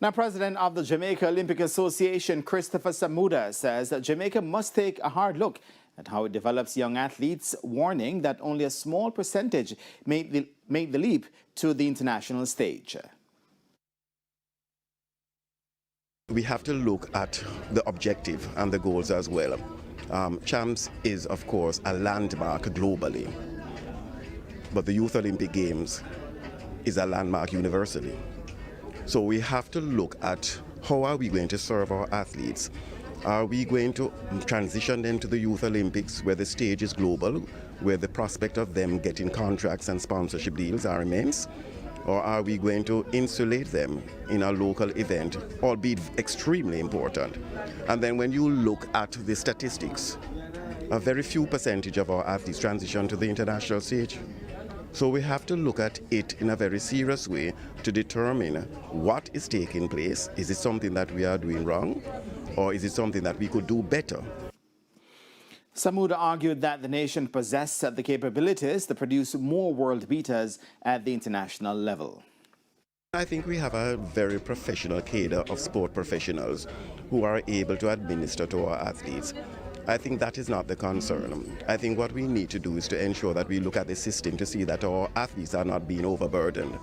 Now, President of the Jamaica Olympic Association, Christopher Samuda, says that Jamaica must take a hard look at how it develops young athletes, warning that only a small percentage make the leap to the international stage. We have to look at the objective and the goals as well. Champs is, of course, a landmark globally, but the Youth Olympic Games is a landmark universally. So we have to look at how are we going to serve our athletes. Are we going to transition them to the Youth Olympics where the stage is global, where the prospect of them getting contracts and sponsorship deals are immense? Or are we going to insulate them in a local event, albeit extremely important? And then when you look at the statistics, a very few percentage of our athletes transition to the international stage. So we have to look at it in a very serious way to determine what is taking place. Is it something that we are doing wrong, or is it something that we could do better? Samuda argued that the nation possessed the capabilities to produce more world beaters at the international level. I think we have a very professional cadre of sport professionals who are able to administer to our athletes. I think that is not the concern. I think what we need to do is to ensure that we look at the system to see that our athletes are not being overburdened.